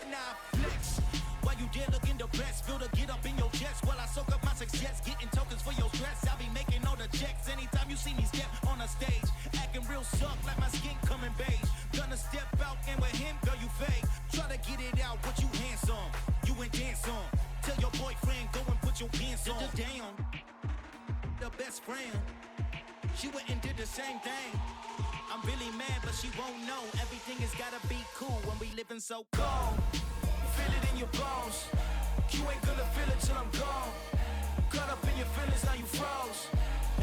when I flex. While you there looking the best, feel the get up in your chest while I soak up my success, getting tokens for your stress. I be making all the checks anytime you see me step on a stage, acting real suck like my skin coming beige. Gonna step out and with him, girl, you fake. Try to get it out, but you handsome, you ain't dance on. Tell your boyfriend, go and put your pants on. Damn, the best friend, she went and did the same thing. I'm really mad, but she won't know. Everything has gotta be cool when we living so cold. Feel it in your bones. You ain't gonna feel it till I'm gone. Caught up in your feelings, now you froze.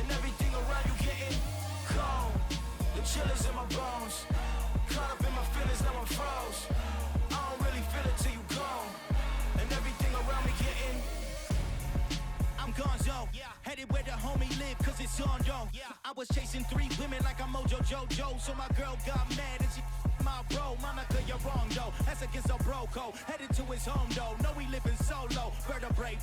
And everything around you getting cold. The chill is in my bones. Caught up in my feelings, now I'm froze. I don't really feel it till you gone. And everything around me getting I'm gonzo, headed where the homie live, cause it's on though. I was chasing 3 women like I'm Mojo Jojo, so my girl got mad and she my bro. Monica, you're wrong though, that's against a bro code. Headed to his home though, know he living solo. Vertebrae,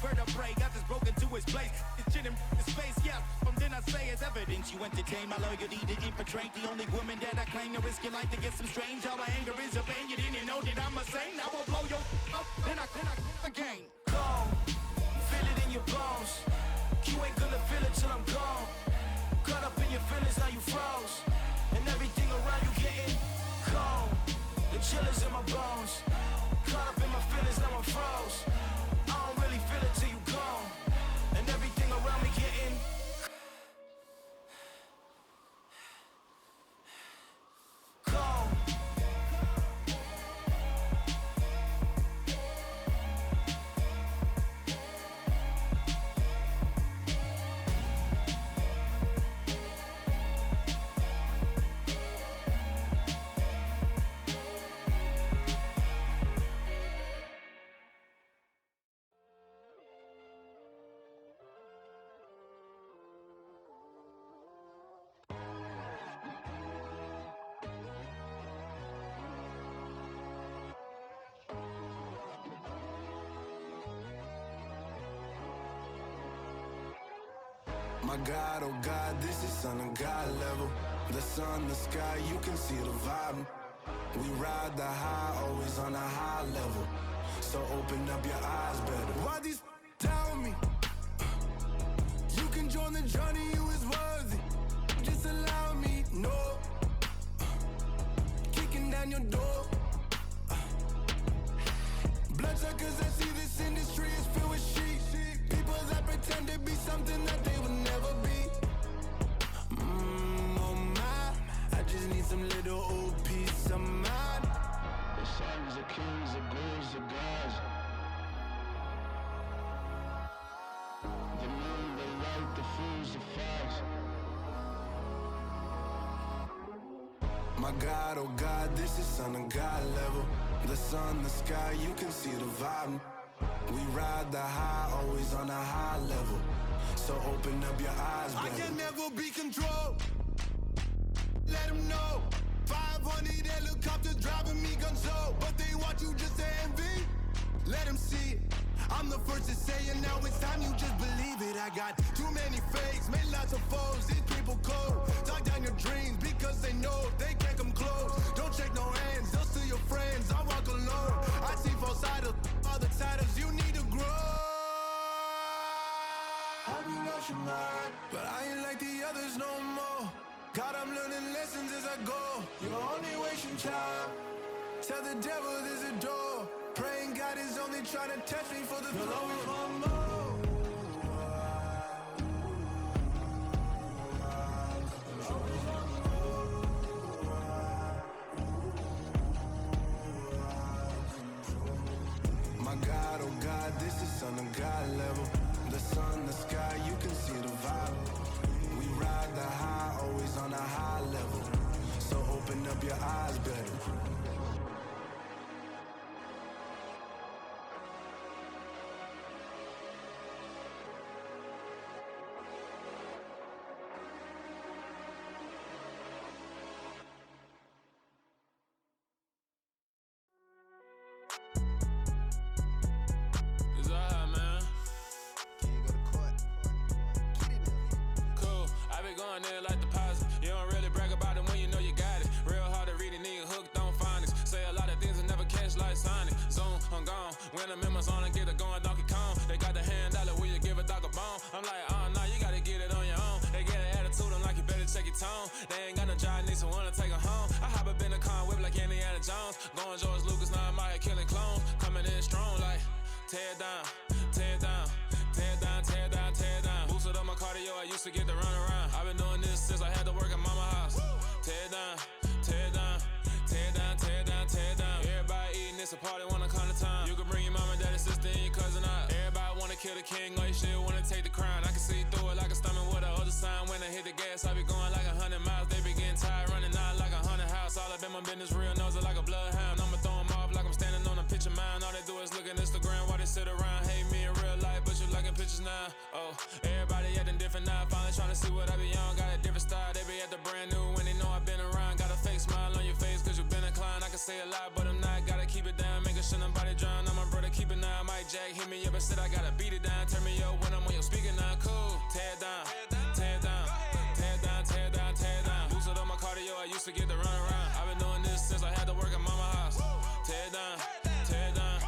got just broken to his place. It's chin in his face, from then I say it's evidence. You entertain my loyalty to infiltrate the only woman that I claim to risk your life to get some strange. How my anger is a pain, you didn't know that I'm a saint. I will blow your up, then I again. Go. Feel it in your bones. You ain't gonna feel it till I'm gone. Caught up in your feelings, now you froze. And everything around you getting cold. The chill is in my bones. Caught up in my feelings, now I'm froze. I don't really feel it till you gone. And everything around me getting cold. My God, oh God, this is Son of God level. The sun, the sky, you can see the vibe. We ride the high, always on a high level. So open up your eyes better. Why these tell me? You can join the journey, you is worthy. Just allow me, no. Kicking down your door. Bloodsuckers, I see this industry is filled with sheep. People that pretend to be something that they would never be. Oh my, I just need some little old peace of mind. The sons of kings, the ghouls, the gods. The moon, the light, the fools, the facts. My God, oh God, this is Son of God level. The sun, the sky, you can see the vibe. We ride the high, always on a high level. So open up your eyes, baby. I can never be controlled. Let them know. 500 helicopters driving me gonzo. But they want you just to envy. Let them see it. I'm the first to say it, now it's time you just believe it. I got too many fakes, made lots of foes. These people cold. Talk down your dreams because they know they can't come close. Don't shake no hands, they'll steal your friends. I walk alone. I see false idols, all the titles you need to grow. Have you lost your mind? But I ain't like the others no more. God, I'm learning lessons as I go. You're only wasting time. Tell the devil there's a door. Praying God is only trying to test me for the flow. You'll always want more. My God, oh God, this is Son of God level. The sun, the sky, you can see the vibe. We ride the high, always on a high level. So open up your eyes, better. Zone, Random members on and get it going Donkey Kong. They got the hand dollar, will you give a dog a bone? I'm like, oh no, you gotta get it on your own. They get an attitude, I'm like, you better check your tone. They ain't got no job, need someone to take her home. I hop up in the car, whip like Indiana Jones. Going George Lucas, now I'm out here killing clones. Coming in strong like, tear down, tear down, tear down, tear down, tear down. Boosted up my cardio, I used to get to run around. I've been doing this since I had to work at mama house. Tear down, tear down, tear down, tear down, tear down. Everybody eating, it's a party, wanna come to time. You can bring your mama, daddy, sister, and your cousin out. Everybody wanna kill the king, or you shit wanna take the crown. I can see through it like a stomach with a other sign. When I hit the gas, I be going like 100 miles. They be getting tired, running out like 100 house. All up in my business, real nose it like a bloodhound. I'ma throw them off like I'm standing on a picture mine. All they do is look at Instagram while they sit around. Hate me in real life, but you liking pictures now. Oh, everybody acting different now. Finally trying to see what I be on. Got a different style, they be at the brand new when they know I've been around. Got a fake smile on your face cause you been inclined. I can say a lot, but I'm not. Gotta keep it down, making sure nobody drown. I'm my brother, keep it now. Mike Jack hit me up and said I gotta beat it down. Turn me up when I'm on your speaker now. Cool, tear down, tear down, tear down, tear down, tear down. Boosted up my cardio, I used to get to run around. I've been doing this since I had to work at mama house. Tear down, tear down,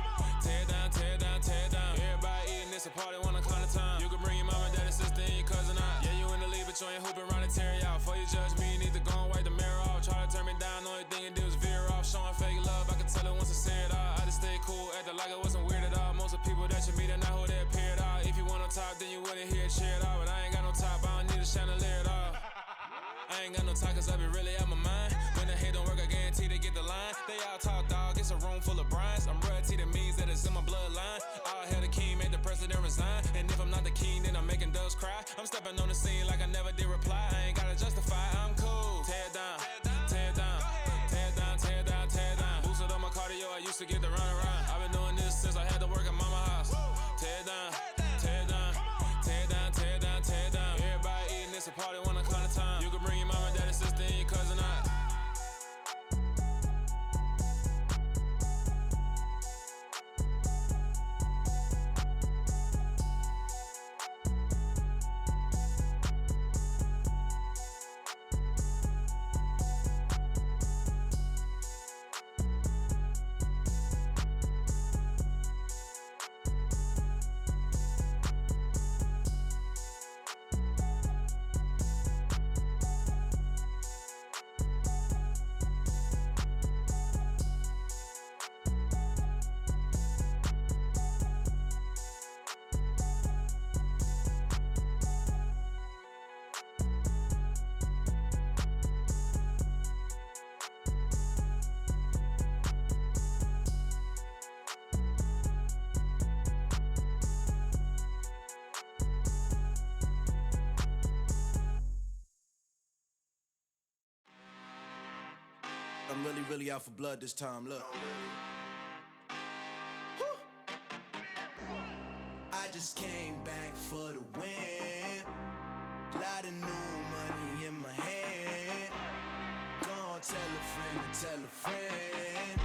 tear down, tear down, tear down. Everybody eating, it's a party, wanna come to time. You can bring your mama, daddy, sister, and your cousin out. Yeah, you in the league, but you ain't hooping around and tear you out. Before you judge me, you need to go and wipe the mirror off. Try to turn me down, only thing you do is veer off. Showing fake love, I can tell it once I say it all. I just stay cool, acting like it wasn't weird at all. Most of the people that you meet are not who they appear at all. If you want on top, then you wouldn't hear it cheer at all. But I ain't got no top, I don't need a chandelier at all. I ain't got no time cause I be really out my mind. When the hate don't work, I guarantee they get the line. They all talk dog, it's a room full of brines. I'm royalty, that means that it's in my bloodline. All hail the king, made the president resign. And if I'm not the king, then I'm making doves cry. I'm stepping on the scene like I never did reply. I ain't gotta justify, I'm cool. Tear down, tear down, tear down, tear down, tear down. Boosted up my cardio, I used to get to run around. I've been doing this since I had to work at mama house. Tear down, tear down, tear down, tear down, tear down. Everybody eating, it's a party, wanna come to time. You can bring your mama, daddy, sister, and your cousin out. I'm really out for blood this time, look. I just came back for the win. Lot of new money in my hand. Gonna tell a friend to tell a friend.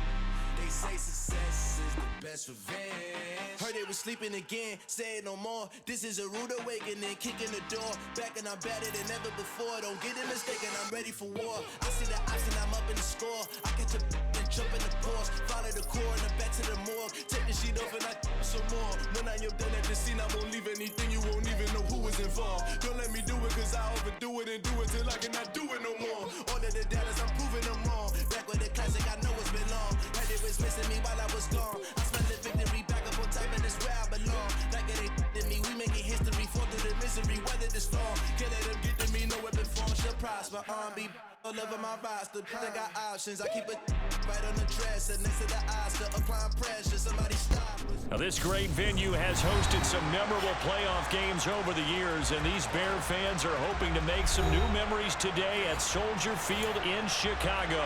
They say success is the best revenge. Heard they was sleeping again, say it no more. This is a rude awakening, kicking the door. Back and I'm better than ever before. Don't get it mistaken, I'm ready for war. I see the option, I'm up in the score. I catch a and jump in the Porsche. Follow the core and the back to the morgue. Take the sheet off and I some more. When I am done at the scene, I won't leave anything. You won't even know who was involved. Don't let me do it cause I overdo it and do it till I cannot do it no more. All of the doubters, I'm proving them wrong. Back with the classic, I know it's been long. Heard it was missing me while I was gone. I smell the victory back up on top and it's where I belong. Like it ain't to me, we making history. Fall through the misery, weather the storm. Can't let them get to me, no weapon form should prosper. Be all over my roster. I got options, I keep it right on the dresser. Next to the Oscar, applying pressure. Somebody stop us. Now, this great venue has hosted some memorable playoff games over the years, and these Bear fans are hoping to make some new memories today at Soldier Field in Chicago.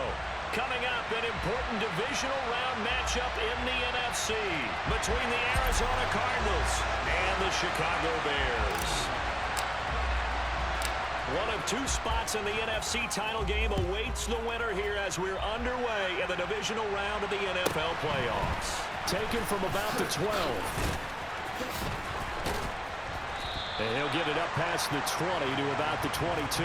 Coming up, an important divisional round matchup in the NFC between the Arizona Cardinals and the Chicago Bears. One of two spots in the NFC title game awaits the winner here as we're underway in the divisional round of the NFL playoffs. Taken from about the 12. And he'll get it up past the 20 to about the 22.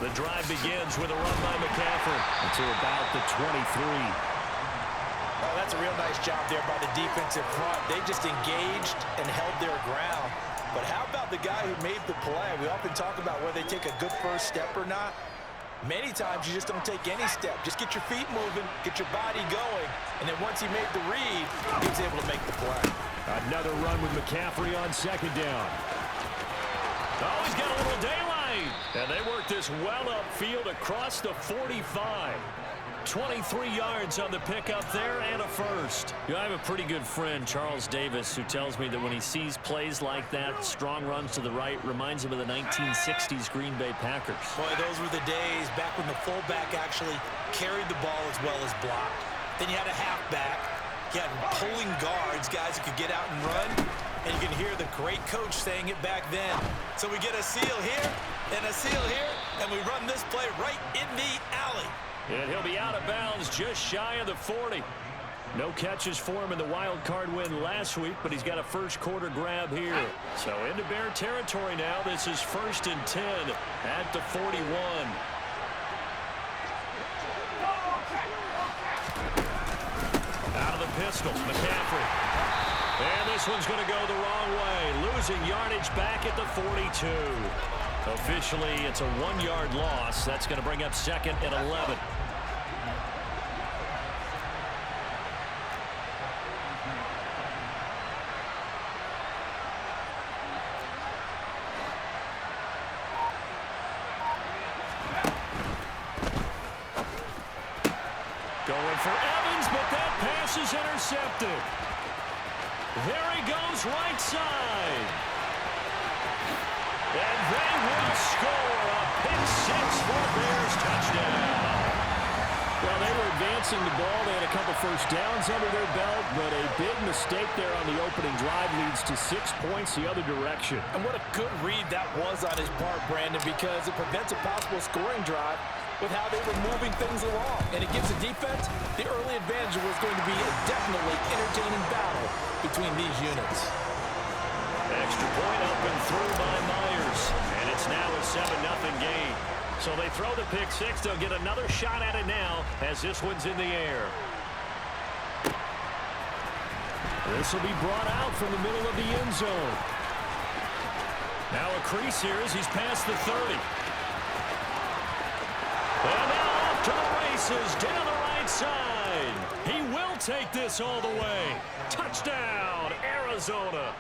The drive begins with a run by McCaffrey to about the 23. Oh, that's a real nice job there by the defensive front. They just engaged and held their ground. But how about the guy who made the play? We often talk about whether they take a good first step or not. Many times you just don't take any step. Just get your feet moving, get your body going, and then once he made the read, he was able to make the play. Another run with McCaffrey on second down. Oh, he's got a little daylight. And they work this well upfield across the 45. 23 yards on the pickup there and a first. I have a pretty good friend, Charles Davis, who tells me that when he sees plays like that, strong runs to the right, reminds him of the 1960s Green Bay Packers. Boy, those were the days back when the fullback actually carried the ball as well as blocked. Then you had a halfback. You had pulling guards, guys who could get out and run. And you can hear the great coach saying it back then. So we get a seal here and a seal here, and we run this play right in the alley. And he'll be out of bounds just shy of the 40. No catches for him in the wild card win last week, but he's got a first quarter grab here. So into Bear territory now. This is 1st and 10 at the 41. Out of the pistol, McCaffrey. And this one's going to go the wrong way. Losing yardage back at the 42. Officially, it's a 1-yard loss. That's going to bring up 2nd and 11. Going for Evans, but that pass is intercepted. There he goes, right side. And they will score a pick six for Bears touchdown. Well, they were advancing the ball. They had a couple first downs under their belt, but a big mistake there on the opening drive leads to 6 points the other direction. And what a good read that was on his part, Brandon, because it prevents a possible scoring drive with how they were moving things along. And it gives the defense the early advantage. Was going to be a definitely entertaining battle between these units. Extra point up and through by Myers. And it's now a 7-0 game. So they throw the pick six. They'll get another shot at it now as this one's in the air. This will be brought out from the middle of the end zone. Now a crease here as he's past the 30. And now off to the races down the right side. He will take this all the way. Touchdown, Arizona.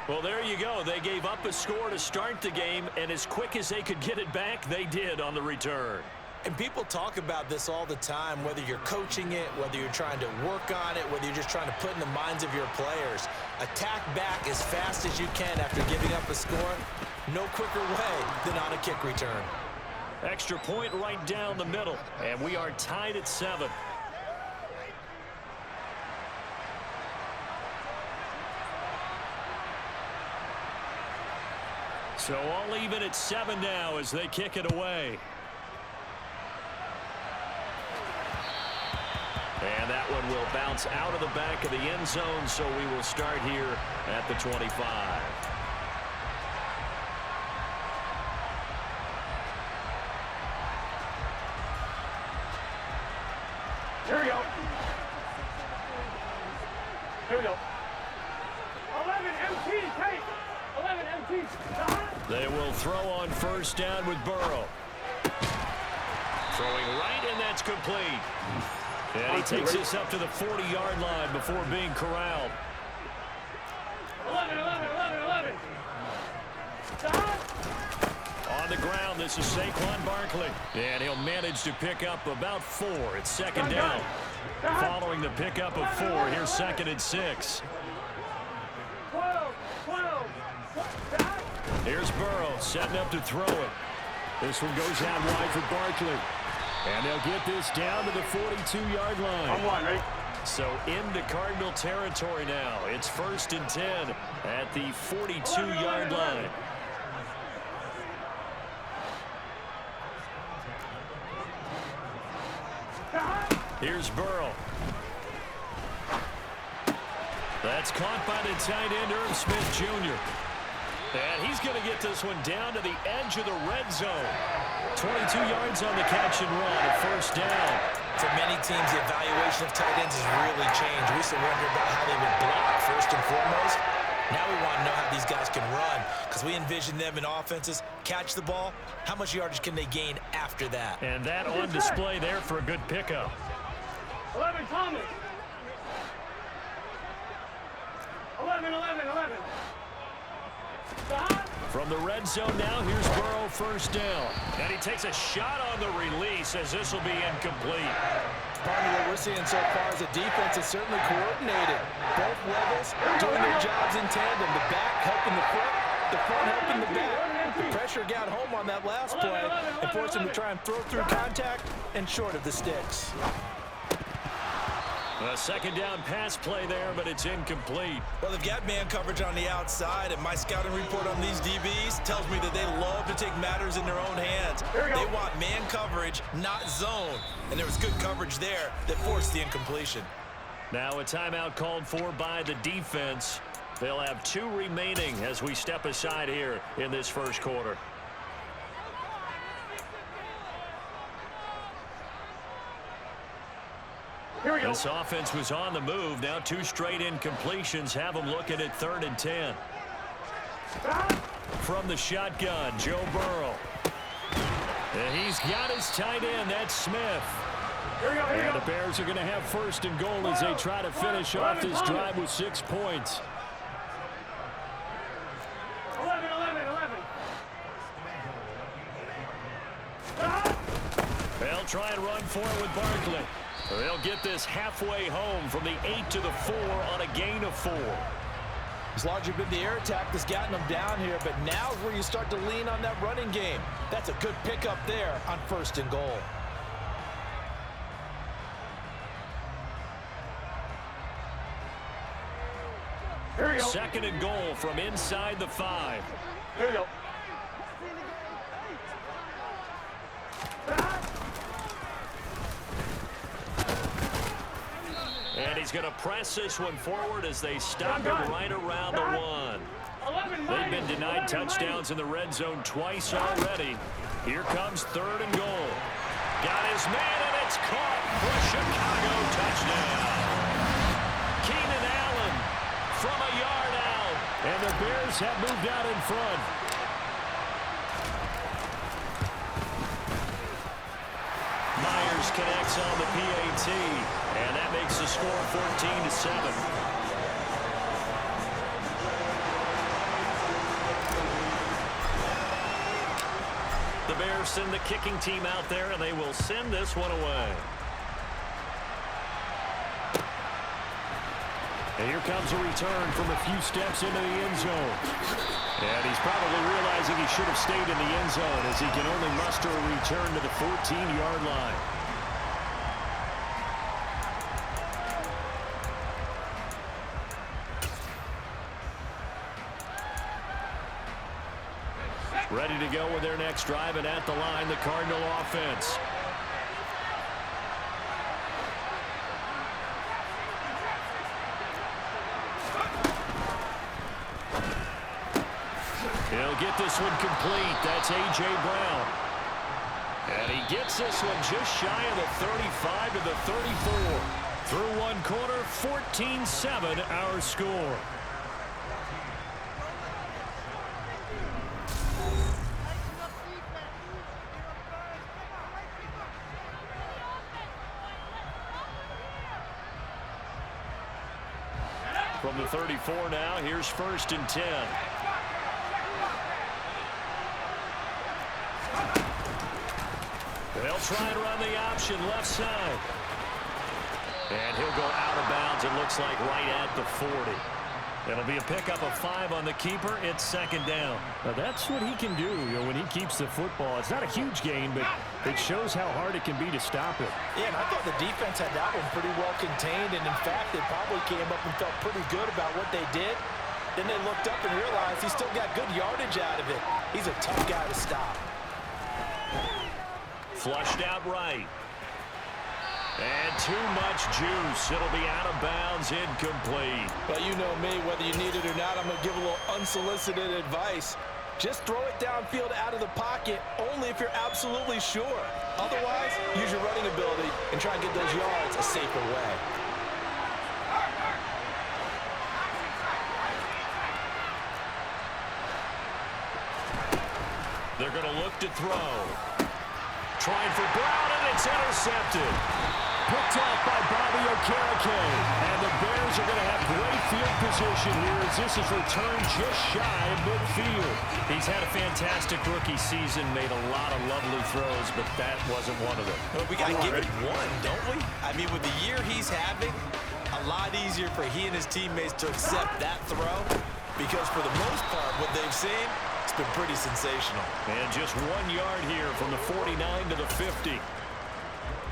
Well, there you go. They gave up a score to start the game, and as quick as they could get it back, they did on the return. And people talk about this all the time, whether you're coaching it, whether you're trying to work on it, whether you're just trying to put in the minds of your players. Attack back as fast as you can after giving up a score. No quicker way than on a kick return. Extra point right down the middle, and we are tied at 7. So all even at 7 now as they kick it away. And that one will bounce out of the back of the end zone, so we will start here at the 25. Here we go. Here we go. 11 MT, take. 11 MT. They will throw on first down with Burrow. Throwing right, and that's complete. And he takes this up to the 40-yard line before being corralled. 11, 11, 11, 11. On the ground, this is Saquon Barkley. And he'll manage to pick up about 4. It's second down. Following the pickup of 4, here's 2nd and 6. 12, 12. Here's Burrow setting up to throw it. This one goes out wide for Barkley. And they'll get this down to the 42-yard line. I'm one, right? So into Cardinal territory now. It's 1st and 10 at the 42-yard line. Here's Burrow. That's caught by the tight end, Irv Smith Jr. And he's going to get this one down to the edge of the red zone. 22 yards on the catch and run, a first down. For many teams, the evaluation of tight ends has really changed. We used to wonder about how they would block first and foremost. Now we want to know how these guys can run, because we envision them in offenses catch the ball. How much yardage can they gain after that? And that on display there for a good pickup. 11, Thomas. 11. From the red zone now, here's Burrow, first down. And he takes a shot on the release as this will be incomplete. Part of what we're seeing so far is the defense is certainly coordinated. Both levels doing their jobs in tandem. The back helping the front helping the back. The pressure got home on that last play and forced him to try and throw through contact and short of the sticks. A second down pass play there, but it's incomplete. Well, they've got man coverage on the outside, and my scouting report on these DBs tells me that they love to take matters in their own hands. They want man coverage, not zone. And there was good coverage there that forced the incompletion. Now a timeout called for by the defense. They'll have 2 remaining as we step aside here in this first quarter. This offense was on the move. Now 2 straight incompletions have them looking at 3rd and 10. From the shotgun, Joe Burrow. And he's got his tight end. That's Smith. And the Bears are going to have 1st and goal as they try to finish off this drive with 6 points. 11. They'll try and run for it with Barkley. They'll get this halfway home from the 8 to the 4 on a gain of 4. It's largely been the air attack that's gotten them down here, but now is where you start to lean on that running game. That's a good pickup there on 1st and goal. Here we go. 2nd and goal from inside the 5. Here we go. And he's going to press this one forward as they stop him right around the 1. They've been denied touchdowns in the red zone twice already. Here comes 3rd and goal. Got his man, and it's caught for a Chicago touchdown. Keenan Allen from a yard out. And the Bears have moved out in front. Myers connects on the PAT, and that makes the score 14-7. The Bears send the kicking team out there, and they will send this one away. And here comes a return from a few steps into the end zone. And he's probably realizing he should have stayed in the end zone as he can only muster a return to the 14-yard line. Ready to go with their next drive, and at the line, the Cardinal offense. He'll get this one complete. That's A.J. Brown. And he gets this one just shy of the 35 to the 34. Through one quarter, 14-7 our score. From the 34 now, here's 1st and 10. They'll try and run the option left side. And he'll go out of bounds, it looks like, right at the 40. It'll be a pickup of 5 on the keeper. It's 2nd down. Now that's what he can do, when he keeps the football. It's not a huge gain, but it shows how hard it can be to stop it. Yeah, and I thought the defense had that one pretty well contained, and in fact, they probably came up and felt pretty good about what they did. Then they looked up and realized he still got good yardage out of it. He's a tough guy to stop. Flushed out right. And too much juice. It'll be out of bounds, incomplete. Well, you know me, whether you need it or not, I'm going to give a little unsolicited advice. Just throw it downfield out of the pocket only if you're absolutely sure. Otherwise, use your running ability and try and get those yards a safer way. They're going to look to throw. Trying for Brown, and it's intercepted. Picked off by Bobby Okereke. And the Bears are going to have great field position here as this is returned just shy of midfield. He's had a fantastic rookie season, made a lot of lovely throws, but that wasn't one of them. Well, we got to give it one, don't we? I mean, with the year he's having, a lot easier for he and his teammates to accept that throw because for the most part, what they've seen, it's been pretty sensational. And just 1 yard here from the 49 to the 50.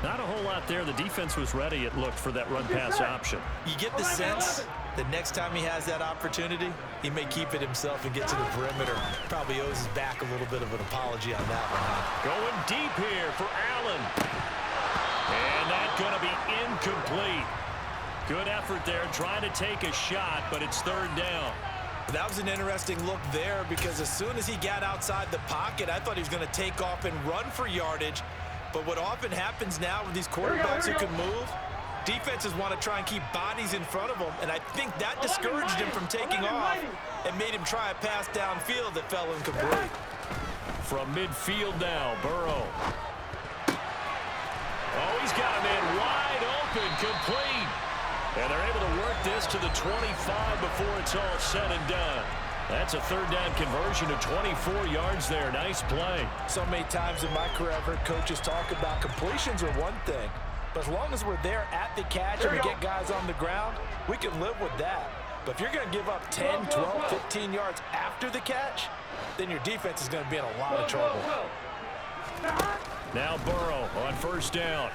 Not a whole lot there. The defense was ready, it looked, for that run-pass option. You get the sense that next time he has that opportunity, he may keep it himself and get to the perimeter. Probably owes his back a little bit of an apology on that one, huh? Going deep here for Allen. And that's going to be incomplete. Good effort there, trying to take a shot, but it's third down. That was an interesting look there because as soon as he got outside the pocket, I thought he was going to take off and run for yardage. But what often happens now with these quarterbacks who can move, defenses want to try and keep bodies in front of them, and I think that discouraged him from taking off and made him try a pass downfield that fell incomplete. From midfield now, Burrow. Oh, he's got a man wide open, complete. And they're able to work this to the 25 before it's all said and done. That's a third down conversion to 24 yards there. Nice play. So many times in my career, I've heard coaches talk about completions are one thing. But as long as we're there at the catch and we get guys on the ground, we can live with that. But if you're going to give up 10, 12, 15 yards after the catch, then your defense is going to be in a lot of trouble. Now Burrow on first down.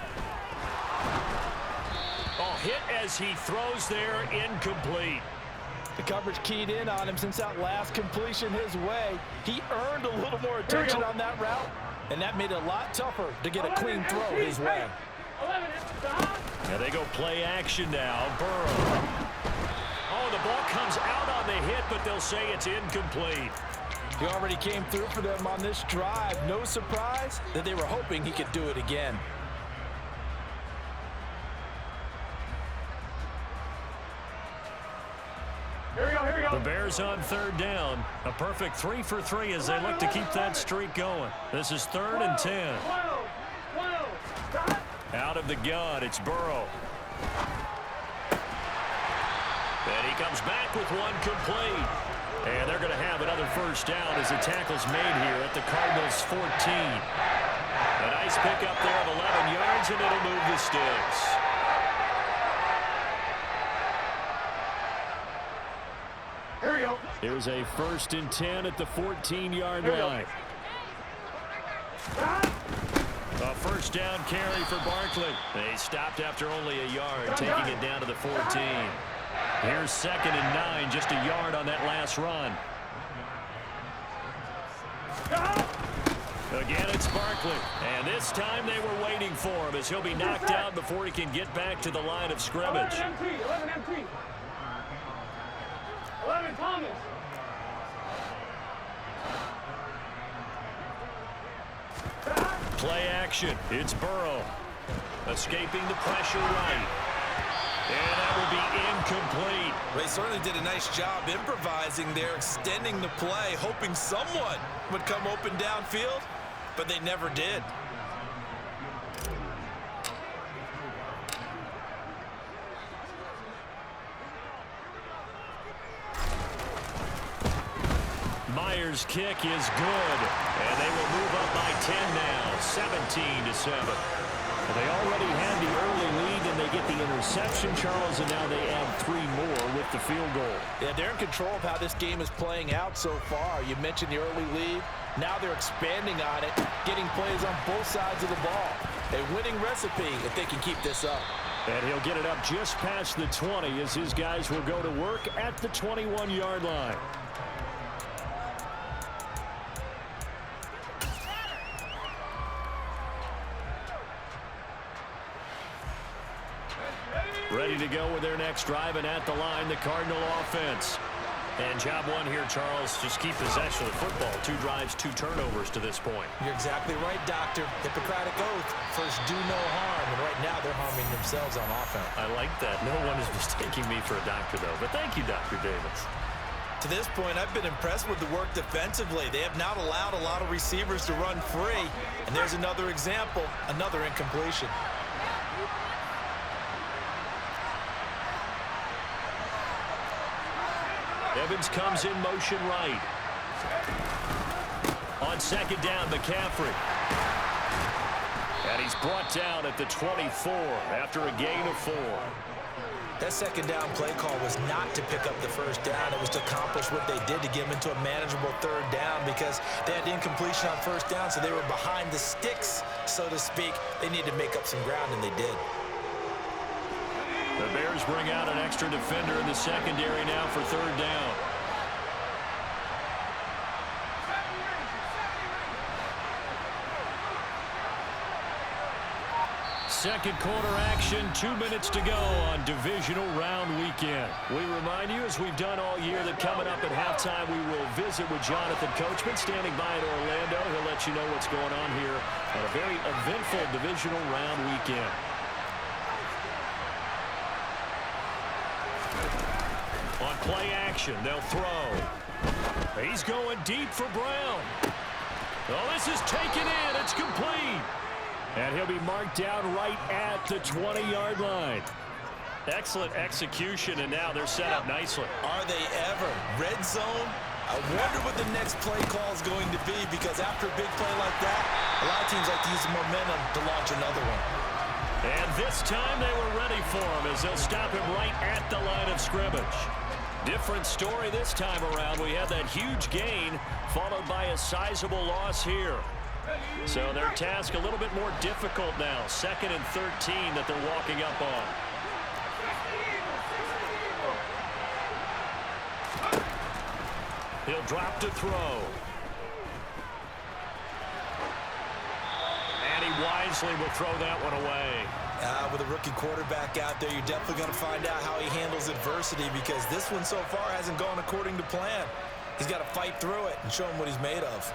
Oh, hit as he throws there, incomplete. The coverage keyed in on him since that last completion his way. He earned a little more attention on that route, and that made it a lot tougher to get a clean throw his way. Now they go play action now. Burrow. Oh, the ball comes out on the hit, but they'll say it's incomplete. He already came through for them on this drive. No surprise that they were hoping he could do it again. The Bears on third down. A perfect 3 for 3 as they look to keep that streak going. This is 3rd and 10. Out of the gun, it's Burrow. And he comes back with one complete. And they're going to have another first down as the tackle's made here at the Cardinals 14. A nice pickup there of 11 yards, and it'll move the sticks. Here we go. Here's a 1st and 10 at the 14-yard line. A first down carry for Barkley. They stopped after only a yard, taking it down to the 14. Here's 2nd and 9, just a yard on that last run. Again, it's Barkley. And this time they were waiting for him as he'll be knocked out before he can get back to the line of scrimmage. 11 MT. 11 Thomas. Play action. It's Burrow. Escaping the pressure right. And that will be incomplete. They certainly did a nice job improvising there, extending the play, hoping someone would come open downfield, but they never did. Myers' kick is good, and they will move up by 10 now, 17-7. They already had the early lead, and they get the interception, Charles, and now they add 3 more with the field goal. Yeah, they're in control of how this game is playing out so far. You mentioned the early lead. Now they're expanding on it, getting plays on both sides of the ball. A winning recipe if they can keep this up. And he'll get it up just past the 20 as his guys will go to work at the 21-yard line. Ready to go with their next drive, and at the line, the Cardinal offense. And job one here, Charles, just keep possession of the football. 2 drives, 2 turnovers to this point. You're exactly right, Doctor. Hippocratic oath. First, do no harm. And right now, they're harming themselves on offense. I like that. No one is mistaking me for a doctor, though. But thank you, Dr. Davis. To this point, I've been impressed with the work defensively. They have not allowed a lot of receivers to run free. And there's another example, another incompletion. Evans comes in motion right. On second down, McCaffrey. And he's brought down at the 24 after a gain of 4. That second down play call was not to pick up the first down. It was to accomplish what they did to get them into a manageable third down because they had incompletion on first down, so they were behind the sticks, so to speak. They needed to make up some ground, and they did. The Bears bring out an extra defender in the secondary now for third down. Second quarter action, 2 minutes to go on divisional round weekend. We remind you, as we've done all year, that coming up at halftime, we will visit with Jonathan Coachman standing by in Orlando. He'll let you know what's going on here on a very eventful divisional round weekend. On play action, they'll throw. He's going deep for Brown. Oh, this is taken in. It's complete. And he'll be marked down right at the 20-yard line. Excellent execution, and now they're set up nicely. Are they ever? Red zone? I wonder what the next play call is going to be, because after a big play like that, a lot of teams like to use the momentum to launch another one. And this time they were ready for him as they'll stop him right at the line of scrimmage. Different story this time around. We had that huge gain followed by a sizable loss here. So their task a little bit more difficult now. 2nd and 13 that they're walking up on. He'll drop to throw. And he wisely will throw that one away. With a rookie quarterback out there, you're definitely going to find out how he handles adversity, because this one so far hasn't gone according to plan. He's got to fight through it and show him what he's made of.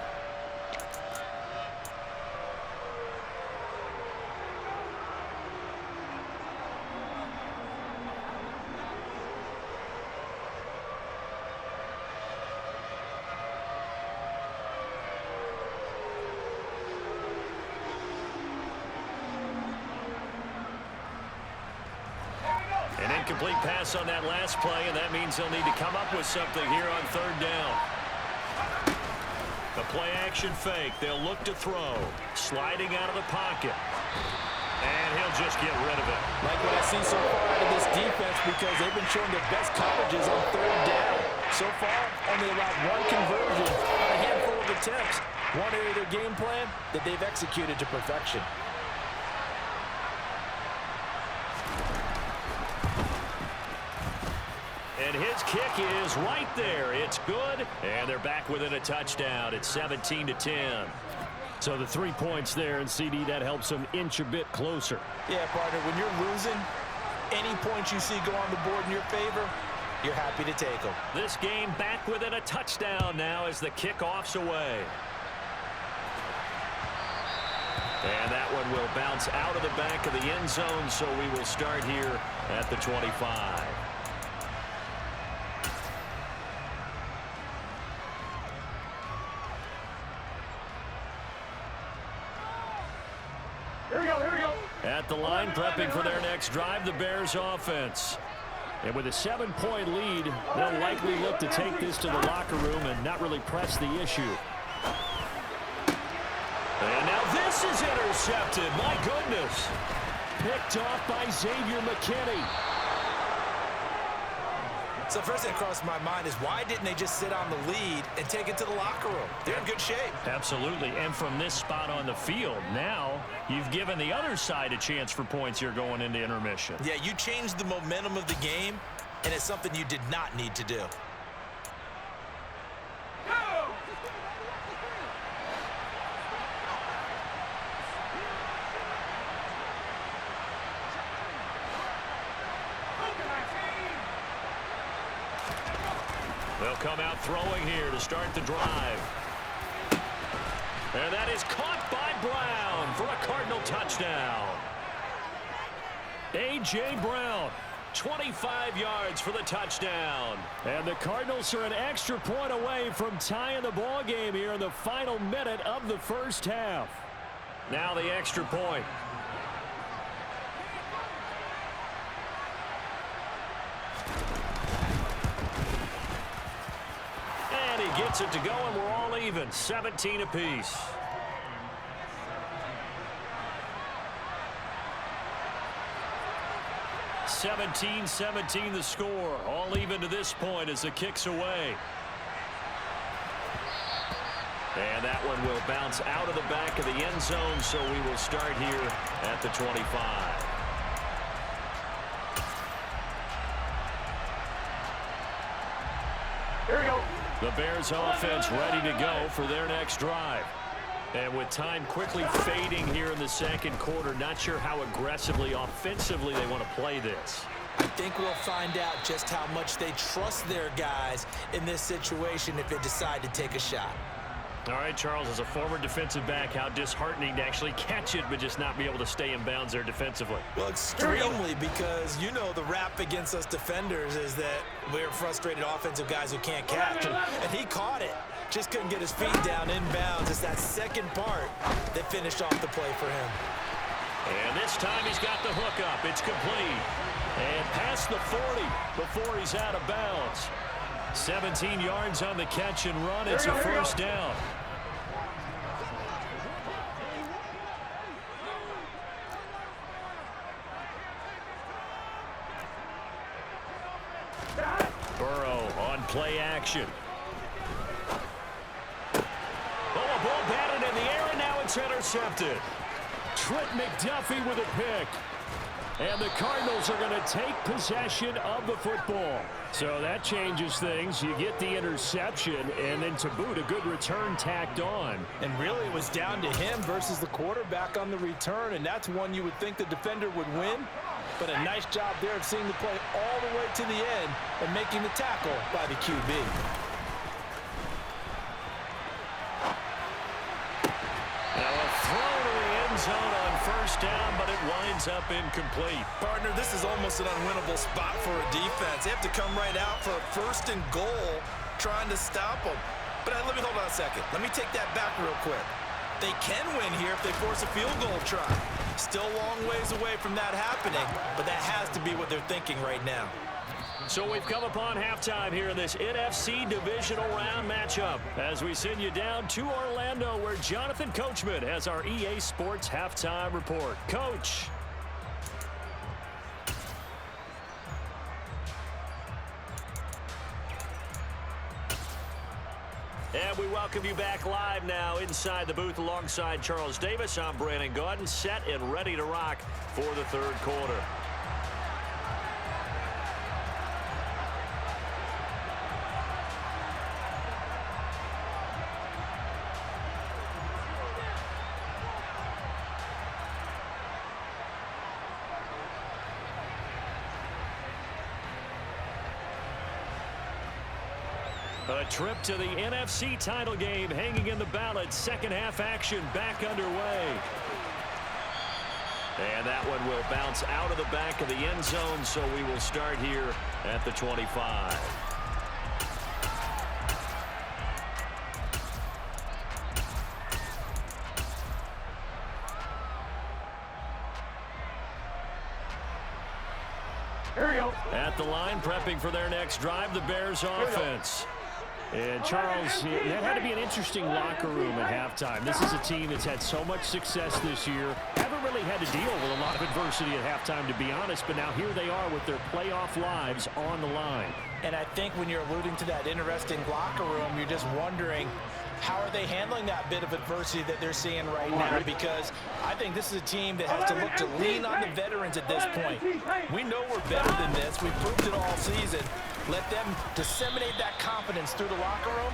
An incomplete pass on that last play, and that means they'll need to come up with something here on third down. The play action fake. They'll look to throw. Sliding out of the pocket. And he'll just get rid of it. Like what I've seen so far out of this defense, because they've been showing their best coverages on third down. So far, only allowed 1 conversion on a handful of attempts. One area of their game plan that they've executed to perfection. And his kick is right there. It's good, and they're back within a touchdown. It's 17-10. So the 3 points there, and CD, that helps them inch a bit closer. Yeah, partner, when you're losing, any points you see go on the board in your favor, you're happy to take them. This game back within a touchdown now as the kickoff's away. And that one will bounce out of the back of the end zone, so we will start here at the 25. Here we go. At the line, prepping for their next drive, the Bears offense. And with a 7-point lead, they'll likely look to take this to the locker room and not really press the issue. And now this is intercepted. My goodness. Picked off by Xavier McKinney. So first thing that crossed my mind is, why didn't they just sit on the lead and take it to the locker room? They're in good shape. Absolutely. And from this spot on the field, now you've given the other side a chance for points here going into intermission. Yeah, you changed the momentum of the game, and it's something you did not need to do. They'll come out throwing here to start the drive. And that is caught by Brown for a Cardinal touchdown. A.J. Brown, 25 yards for the touchdown. And the Cardinals are an extra point away from tying the ball game here in the final minute of the first half. Now the extra point. And he gets it to go, and we're all even, 17 apiece. (17-17) the score. All even to this point as the kick's away. And that one will bounce out of the back of the end zone, so we will start here at the 25. Here we go. The Bears offense ready to go for their next drive. And with time quickly fading here in the second quarter, not sure how aggressively, offensively they want to play this. I think we'll find out just how much they trust their guys in this situation if they decide to take a shot. All right, Charles, as a former defensive back, how disheartening to actually catch it but just not be able to stay in bounds there defensively. Well, extremely, because you know the rap against us defenders is that we're frustrated offensive guys who can't catch. And he caught it. Just couldn't get his feet down in bounds. It's that second part that finished off the play for him. And this time he's got the hook up. It's complete. And past the 40 before he's out of bounds. 17 yards on the catch and run. It's a first down. Burrow on play action. Oh, a ball batted in the air, and now it's intercepted. Trent McDuffie with a pick. And the Cardinals are going to take possession of the football. So that changes things. You get the interception, and then to boot, a good return tacked on. And really, it was down to him versus the quarterback on the return, and that's one you would think the defender would win. But a nice job there of seeing the play all the way to the end and making the tackle by the QB. Now a throw to the end zone on first down, but it winds up incomplete. Partner, this is almost an unwinnable spot for a defense. They have to come right out for a first and goal trying to stop them. But let me hold on a second. Let me take that back real quick. They can win here if they force a field goal try. Still a long ways away from that happening, but that has to be what they're thinking right now. So we've come upon halftime here in this NFC divisional round matchup as we send you down to Orlando where Jonathan Coachman has our EA Sports halftime report. Coach. And we welcome you back live now inside the booth alongside Charles Davis. I'm Brandon Gaudin, set and ready to rock for the third quarter. A trip to the NFC title game hanging in the balance. Second half action back underway. And that one will bounce out of the back of the end zone, so we will start here at the 25. Here we go. At the line, prepping for their next drive, the Bears offense. And Charles, that had to be an interesting locker room at halftime. This is a team that's had so much success this year. Haven't really had to deal with a lot of adversity at halftime, to be honest, but now here they are with their playoff lives on the line. And I think when you're alluding to that interesting locker room, you're just wondering, how are they handling that bit of adversity that they're seeing right now? Because I think this is a team that has to look to lean on the veterans at this point. We know we're better than this. We've proved it all season. Let them disseminate that confidence through the locker room.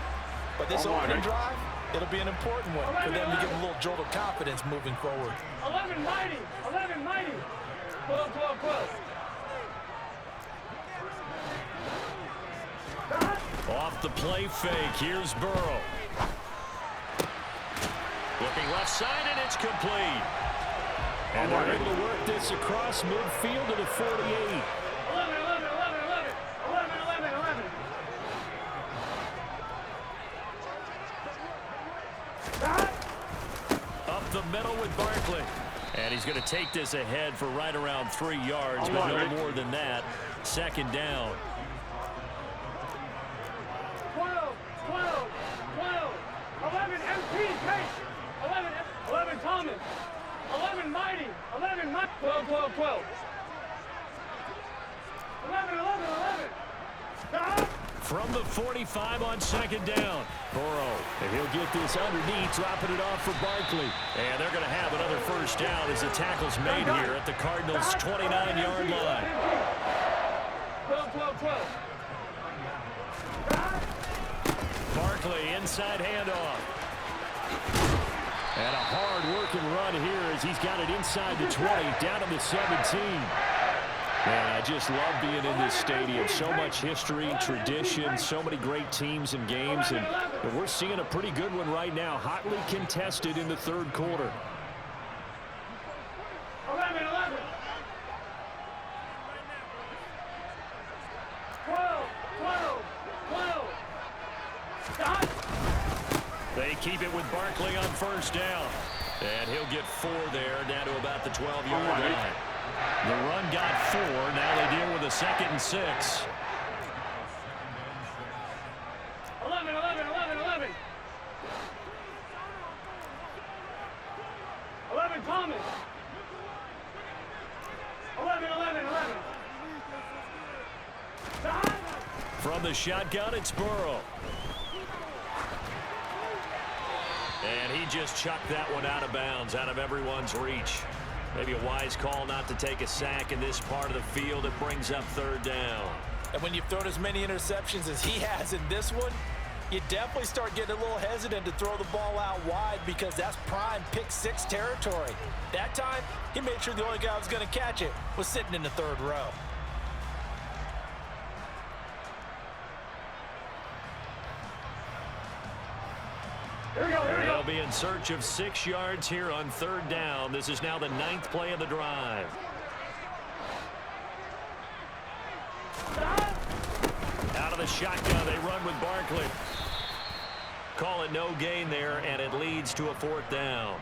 But this opening drive, it'll be an important one for them to get a little jolt of confidence moving forward. 11 mighty. 11 mighty. 12, 12, 12. Off the play fake. Here's Burrow. Looking left side, and it's complete. And they're able to work this across midfield to the 48. 11, 11, 11, 11. 11, 11, 11. Up the middle with Barkley. And he's going to take this ahead for right around 3 yards, but no more than that. Second down. 12, 12, 12. 11, MT, take. 11 Thomas. 11 Mighty. 11 Mighty. 12, 12, 12. 11, 11, 11. Stop. From the 45 on second down. Burrow, and he'll get this underneath, dropping it off for Barkley. And they're going to have another first down as the tackle's made here at the Cardinals' 29-yard line. 12, 12, 12. Barkley, inside handoff. And a hard-working run here as he's got it inside the 20, down to the 17. Man, I just love being in this stadium. So much history, tradition, so many great teams and games, and we're seeing a pretty good one right now, hotly contested in the third quarter. 11, 11. 12, 12, 12. Stop. They keep it with Barkley on first down. And he'll get 4 there, down to about the 12-yard line. The run got 4. Now they deal with a 2nd and 6. 11, 11, 11, 11. 11 Thomas. 11, 11, 11. Stop. From the shotgun, it's Burrow. And he just chucked that one out of bounds, out of everyone's reach. Maybe a wise call not to take a sack in this part of the field. It brings up third down. And when you've thrown as many interceptions as he has in this one, you definitely start getting a little hesitant to throw the ball out wide because that's prime pick-6 territory. That time, he made sure the only guy who was going to catch it was sitting in the third row. They'll be in search of 6 yards here on third down. This is now the 9th play of the drive. Out of the shotgun, they run with Barkley. Call it no gain there, and it leads to a 4th down.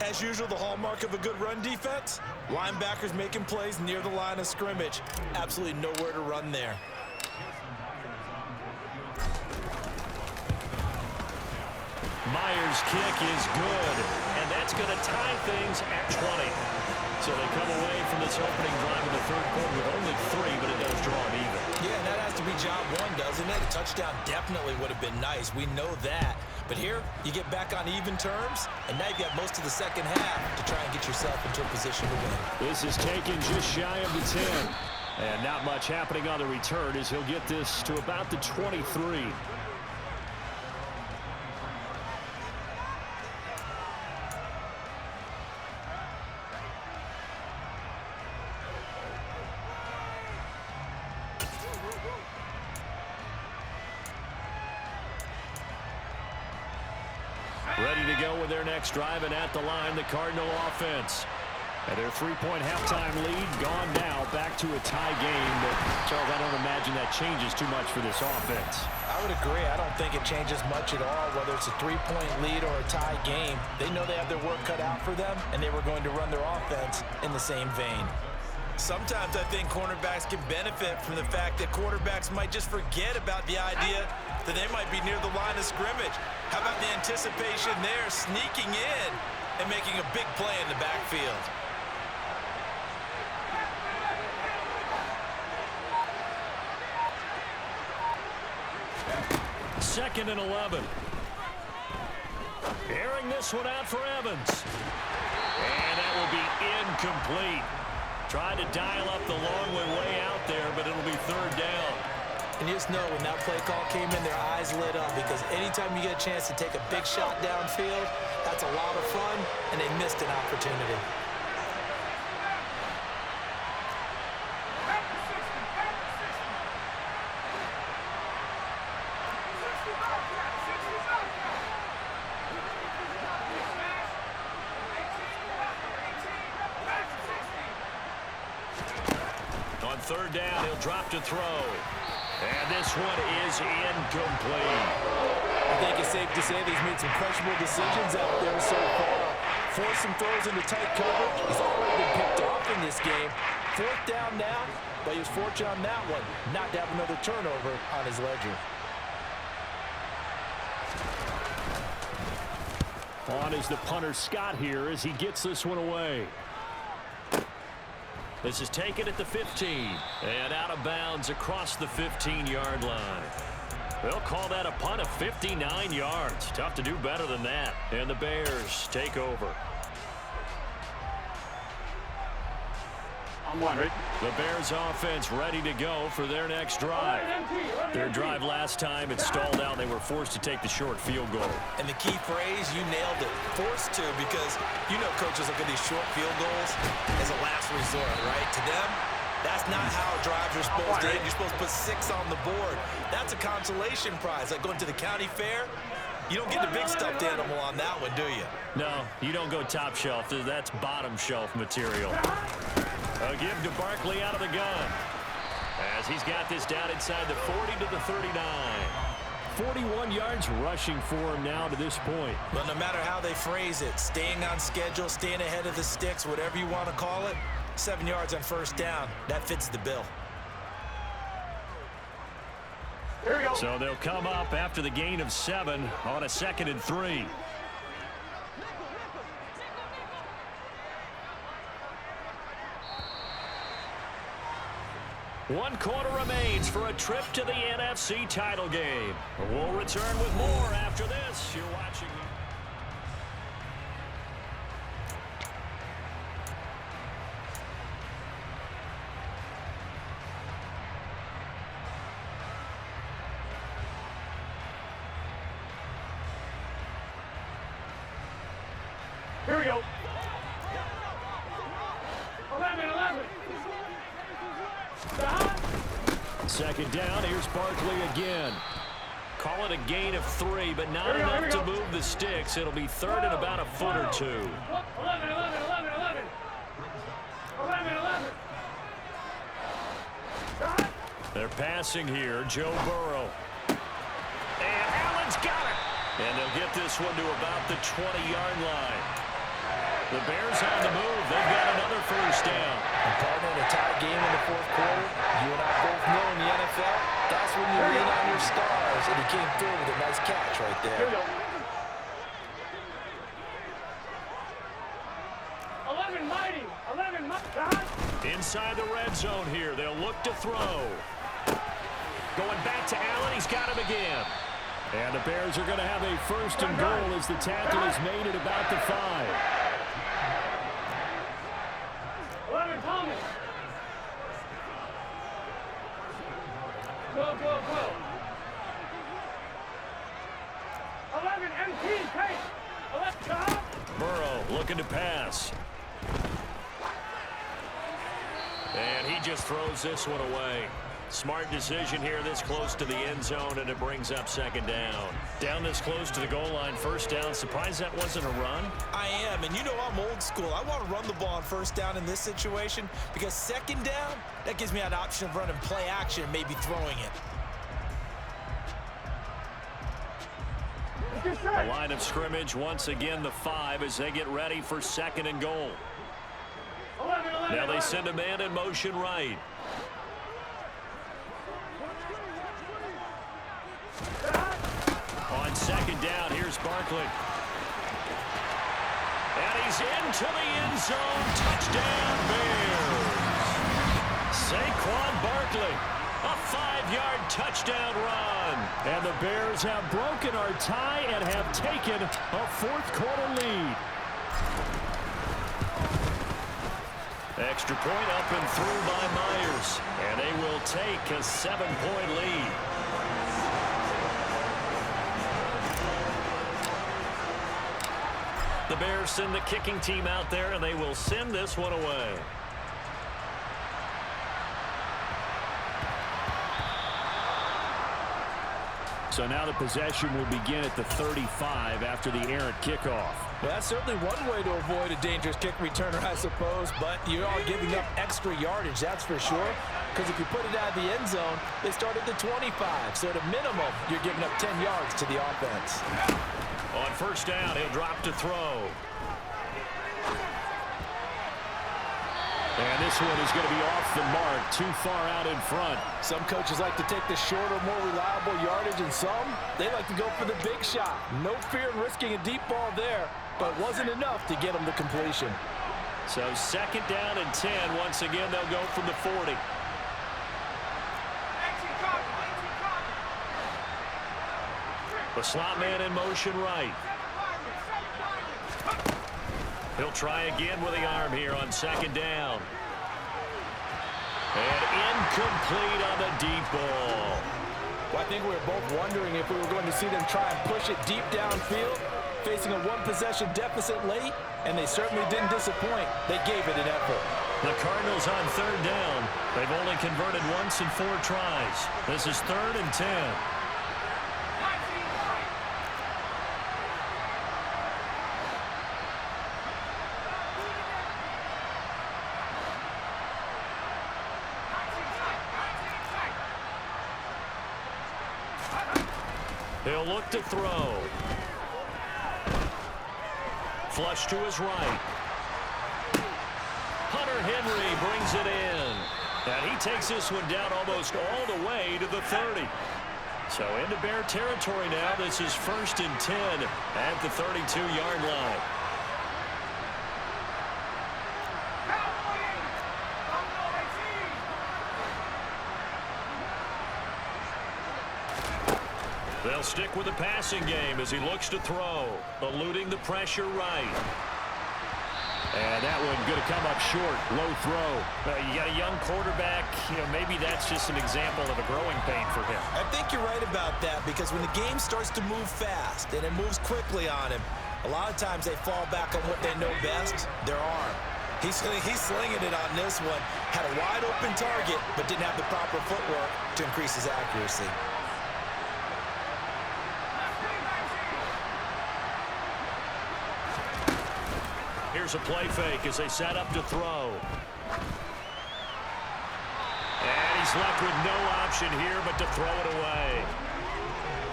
As usual, the hallmark of a good run defense, linebackers making plays near the line of scrimmage. Absolutely nowhere to run there. Myers' kick is good, and that's going to tie things at 20. So they come away from this opening drive in the third quarter with only 3, but it does draw it even. Yeah, and that has to be job 1, doesn't it? A touchdown definitely would have been nice. We know that. But here, you get back on even terms, and now you've got most of the second half to try and get yourself into a position to win. This is taken just shy of the 10. And not much happening on the return as he'll get this to about the 23. Ready to go with their next drive, and at the line, the Cardinal offense. And their 3-point halftime lead gone now, back to a tie game. But, Charles, I don't imagine that changes too much for this offense. I would agree. I don't think it changes much at all, whether it's a 3-point lead or a tie game. They know they have their work cut out for them, and they were going to run their offense in the same vein. Sometimes I think cornerbacks can benefit from the fact that quarterbacks might just forget about the idea that they might be near the line of scrimmage. How about the anticipation there, sneaking in and making a big play in the backfield? Second and 11. Airing this one out for Evans. And that will be incomplete. Tried to dial up the long way out there, but it'll be third down. And you just know when that play call came in, their eyes lit up because anytime you get a chance to take a big shot downfield, that's a lot of fun, and they missed an opportunity. third down. He'll drop to throw. And this one is incomplete. I think it's safe to say that he's made some questionable decisions out there so far. Forced some throws into tight coverage. He's already been picked off in this game. Fourth down now, but he was fortunate on that one not to have another turnover on his ledger. On is the punter Scott here as he gets this one away. This is taken at the 15 and out of bounds across the 15-yard line. They'll call that a punt of 59 yards. Tough to do better than that. And the Bears take over. The Bears offense ready to go for their next drive. Their drive last time, it stalled out. They were forced to take the short field goal. And the key phrase, you nailed it, forced to, because you know coaches look at these short field goals as a last resort, right? To them, that's not how drives are supposed to end. You're supposed to put 6 on the board. That's a consolation prize, like going to the county fair. You don't get the big stuffed animal on that one, do you? No, you don't go top shelf. That's bottom shelf material. A give to Barkley out of the gun as he's got this down inside the 40 to the 39. 41 yards rushing for him now to this point. But no matter how they phrase it, staying on schedule, staying ahead of the sticks, whatever you want to call it, 7 yards on first down, that fits the bill. Here we go. So they'll come up after the gain of 7 on a 2nd and 3. One quarter remains for a trip to the NFC title game. We'll return with more after this. You're watching. Here we go. 11. Second down, here's Barkley again. Call it a gain of 3, but not enough to move the sticks. It'll be 3rd and about a foot or 2. 11. They're passing here. Joe Burrow. And Allen's got it. And they'll get this one to about the 20-yard line. The Bears on the move. They've got another first down. And partner, in a tie game in the fourth quarter, you and I both know in the NFL, that's when you lean on your stars. And he came through with a nice catch right there. Here we go. 11 mighty. Inside the red zone here. They'll look to throw. Going back to Allen. He's got him again. And the Bears are going to have a 1st and goal as the tackle is made at about the 5. 11 Thomas. Go. 11 MT Pace. 11 Burrow looking to pass. And he just throws this one away. Smart decision here this close to the end zone, and it brings up 2nd down. Down this close to the goal line, 1st down. Surprised that wasn't a run? I am, and you know I'm old school. I want to run the ball on 1st down in this situation because 2nd down, that gives me an option of running play action and maybe throwing it. The line of scrimmage, once again, the 5 as they get ready for 2nd and goal. 11. Now they send a man in motion right. On 2nd down, here's Barkley. And he's into the end zone. Touchdown, Bears. Saquon Barkley, a 5-yard touchdown run. And the Bears have broken our tie and have taken a 4th quarter lead. Extra point up and through by Myers. And they will take a 7-point lead. The Bears send the kicking team out there, and they will send this one away. So now the possession will begin at the 35 after the errant kickoff. Well, that's certainly one way to avoid a dangerous kick returner, I suppose, but you are giving up extra yardage, that's for sure, because if you put it out of the end zone, they start at the 25, so at a minimum, you're giving up 10 yards to the offense. On first down, he'll drop to throw. And this one is going to be off the mark, too far out in front. Some coaches like to take the shorter, more reliable yardage, and some, they like to go for the big shot. No fear in risking a deep ball there, but wasn't enough to get them to completion. So second down and 10. Once again, they'll go from the 40. The slot man in motion right. He'll try again with the arm here on second down. And incomplete on the deep ball. Well, I think we were both wondering if we were going to see them try and push it deep downfield, facing a one-possession deficit late, and they certainly didn't disappoint. They gave it an effort. The Cardinals on third down. They've only converted once in 4 tries. This is 3rd and 10. He'll look to throw. Flush to his right. Hunter Henry brings it in. And he takes this one down almost all the way to the 30. So into Bear territory now. This is 1st and 10 at the 32-yard line. They'll stick with the passing game as he looks to throw, eluding the pressure right. And that one going to come up short, low throw. You got a young quarterback, maybe that's just an example of a growing pain for him. I think you're right about that, because when the game starts to move fast and it moves quickly on him, a lot of times they fall back on what they know best, their arm. He's slinging it on this one. Had a wide open target, but didn't have the proper footwork to increase his accuracy. Here's a play fake as they set up to throw. And he's left with no option here but to throw it away.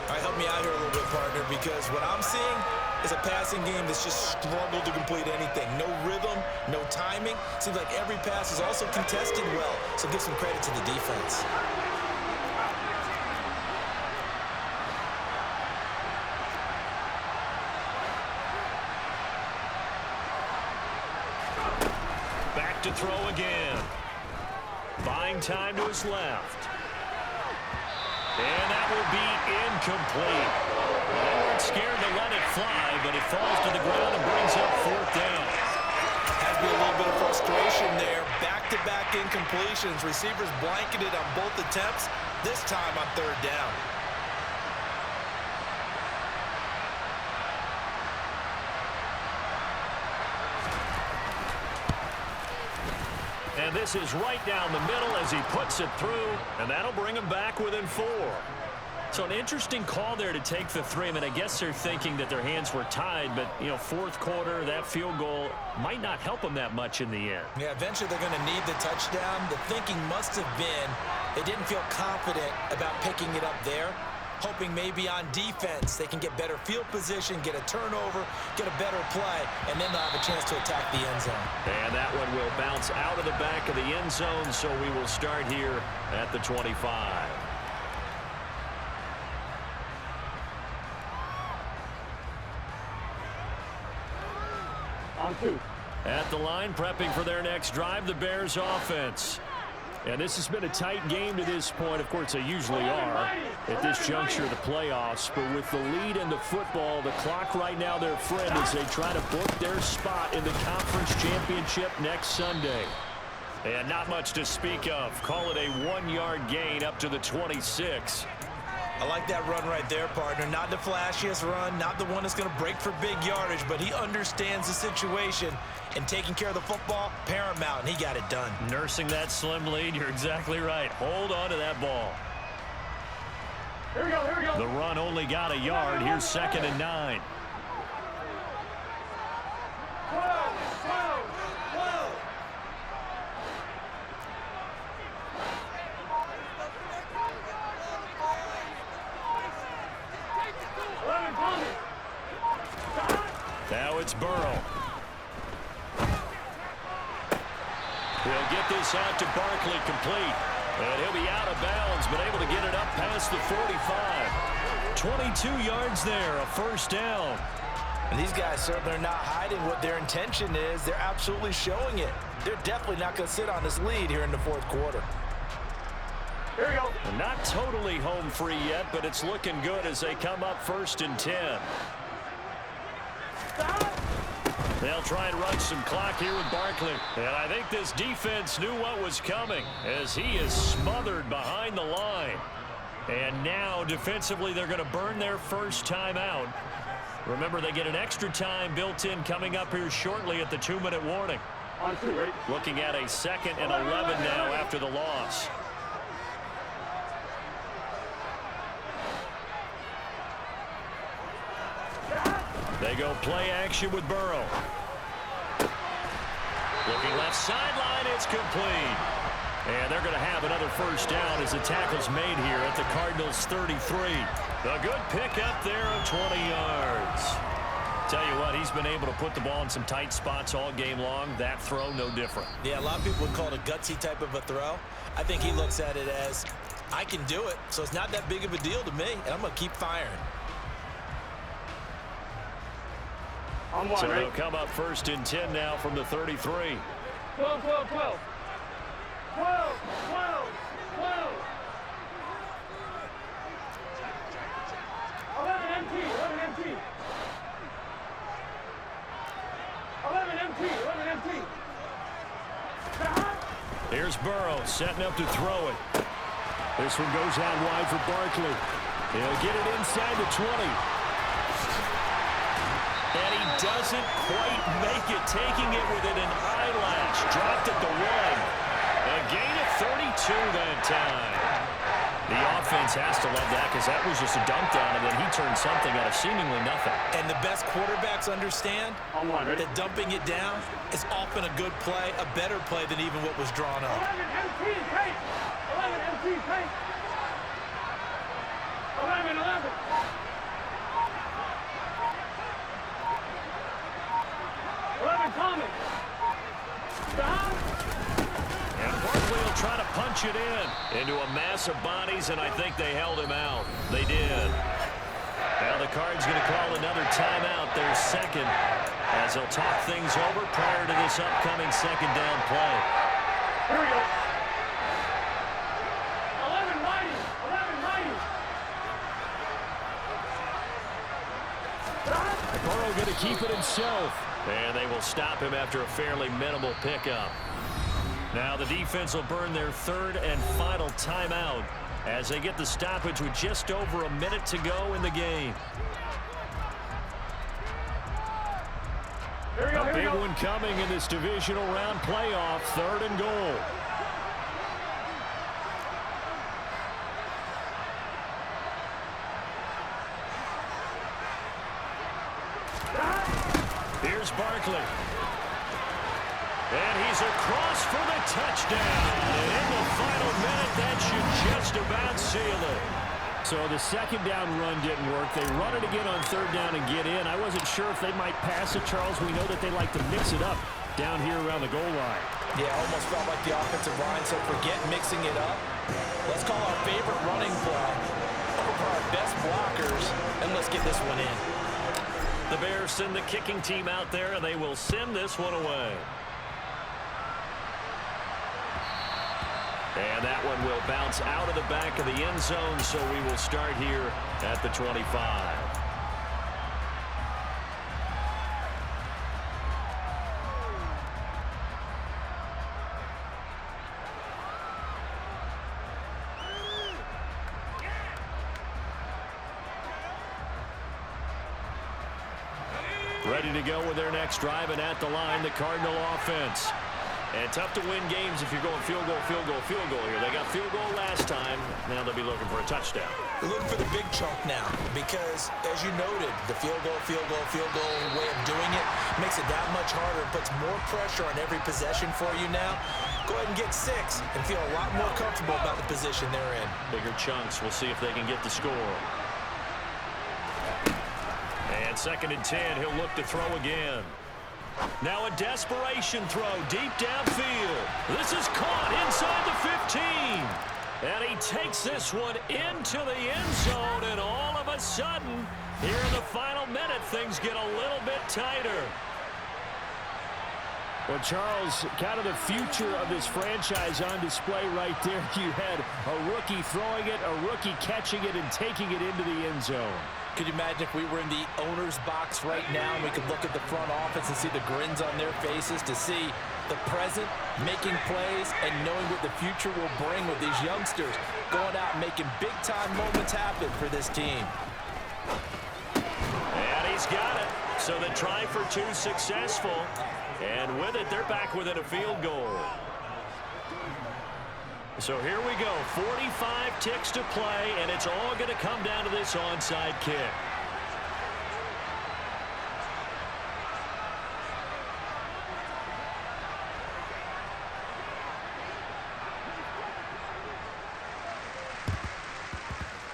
All right, help me out here a little bit, partner, because what I'm seeing is a passing game that's just struggled to complete anything. No rhythm, no timing. Seems like every pass is also contested well, so give some credit to the defense. To throw again. Buying time to his left. And that will be incomplete. They weren't scared to let it fly, but it falls to the ground and brings up 4th down. Had to be a little bit of frustration there. Back-to-back incompletions. Receivers blanketed on both attempts, this time on 3rd down. And this is right down the middle as he puts it through, and that'll bring him back within 4. So an interesting call there to take the 3. I mean, I guess they're thinking that their hands were tied, but, 4th quarter, that field goal might not help them that much in the end. Yeah, eventually they're going to need the touchdown. The thinking must have been they didn't feel confident about picking it up there, hoping maybe on defense they can get better field position, get a turnover, get a better play, and then they'll have a chance to attack the end zone. And that one will bounce out of the back of the end zone, so we will start here at the 25. On 2. At the line, prepping for their next drive, the Bears offense. And this has been a tight game to this point. Of course, they usually are at this juncture of the playoffs. But with the lead in the football, the clock right now their friend as they try to book their spot in the conference championship next Sunday. And not much to speak of. Call it a 1-yard gain up to the 26. I like that run right there, partner. Not the flashiest run, not the one that's going to break for big yardage, but he understands the situation, and taking care of the football, paramount, and he got it done. Nursing that slim lead, you're exactly right. Hold on to that ball. Here we go, here we go. The run only got a yard. Here's 2nd and 9. 12, 12, 12. 11, Thomas. Now it's Burrow. He'll get this out to Barkley, complete. And he'll be out of bounds, but able to get it up past the 45. 22 yards there, a first down. And these guys certainly are not hiding what their intention is. They're absolutely showing it. They're definitely not going to sit on this lead here in the 4th quarter. Here we go. Not totally home free yet, but it's looking good as they come up 1st and 10. They'll try and run some clock here with Barkley. And I think this defense knew what was coming as he is smothered behind the line. And now defensively they're going to burn their first time out. Remember, they get an extra time built in coming up here shortly at the 2-minute warning. On 2, right? Looking at a 2nd and 11 now after the loss. They go play action with Burrow. Looking left sideline, it's complete. And they're going to have another first down as the tackle's made here at the Cardinals' 33. A good pickup there of 20 yards. Tell you what, he's been able to put the ball in some tight spots all game long. That throw, no different. Yeah, a lot of people would call it a gutsy type of a throw. I think he looks at it as, I can do it, so it's not that big of a deal to me, and I'm going to keep firing. So they'll come up 1st and 10 now from the 33. 12, 12, 12. 12, 12, 12. 11 MT, 11 MT. 11 MT, 11 MT. Here's Burrow setting up to throw it. This one goes out wide for Barkley. He'll get it inside the 20. And he doesn't quite make it, taking it within an eyelash. Dropped at the 1. A gain of 32 that time. The offense has to love that because that was just a dunk down, and then he turned something out of seemingly nothing. And the best quarterbacks understand that dumping it down is often a good play, a better play than even what was drawn up. 11 MT, pace. 11 MT, pace. 11, 11. Thomas. And Barkley will try to punch it into a mass of bodies, and I think they held him out. They did. Now the Cards going to call another timeout, their 2nd, as they'll talk things over prior to this upcoming 2nd down play. Here we go. 11 mighty. 11 mighty. Burrow going to keep it himself. And they will stop him after a fairly minimal pickup. Now the defense will burn their 3rd and final timeout as they get the stoppage with just over a minute to go in the game. A big one coming in this divisional round playoff, 3rd and goal. Here's Barkley. And he's across for the touchdown. And in the final minute, that should just about seal it. So the 2nd down run didn't work. They run it again on 3rd down and get in. I wasn't sure if they might pass it, Charles. We know that they like to mix it up down here around the goal line. Yeah, almost felt like the offensive line said, forget mixing it up. Let's call our favorite running play over our best blockers, and let's get this one in. The Bears send the kicking team out there, and they will send this one away. And that one will bounce out of the back of the end zone, so we will start here at the 25. Ready to go with their next drive, and at the line, the Cardinal offense. And tough to win games if you're going field goal, field goal, field goal here. They got field goal last time. Now they'll be looking for a touchdown. We're looking for the big chunk now because, as you noted, the field goal way of doing it makes it that much harder and puts more pressure on every possession for you now. Go ahead and get 6 and feel a lot more comfortable about the position they're in. Bigger chunks. We'll see if they can get the score. And 2nd and 10. He'll look to throw again. Now a desperation throw deep downfield. This is caught inside the 15. And he takes this one into the end zone, and all of a sudden, here in the final minute, things get a little bit tighter. Well, Charles, kind of the future of this franchise on display right there. You had a rookie throwing it, a rookie catching it, and taking it into the end zone. Could you imagine if we were in the owner's box right now and we could look at the front office and see the grins on their faces, to see the present making plays and knowing what the future will bring with these youngsters going out and making big-time moments happen for this team. And he's got it. So the try for 2 successful. And with it, they're back within a field goal. So here we go. 45 ticks to play, and it's all going to come down to this onside kick.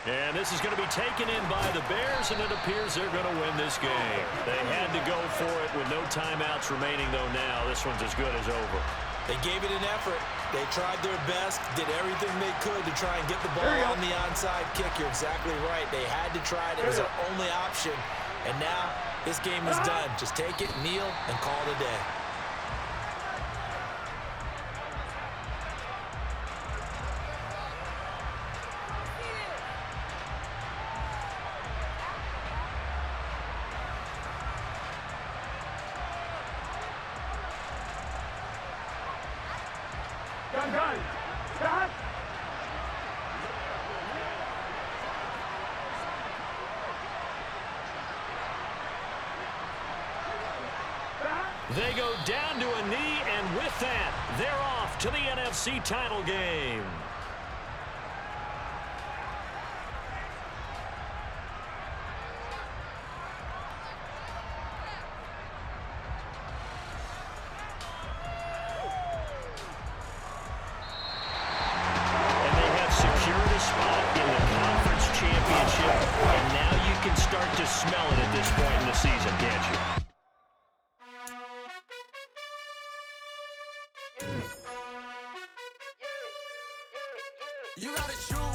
And this is going to be taken in by the Bears, and it appears they're going to win this game. They had to go for it with no timeouts remaining, though. Now this one's as good as over. They gave it an effort. They tried their best, did everything they could to try and get the ball on the onside kick. You're exactly right. They had to try it. It was their only option. And now this game is done. Just take it, kneel, and call it a day. Gun. Stop. They go down to a knee, and with that, they're off to the NFC title game. Start to smell it at this point in the season, can't you? You gotta choose.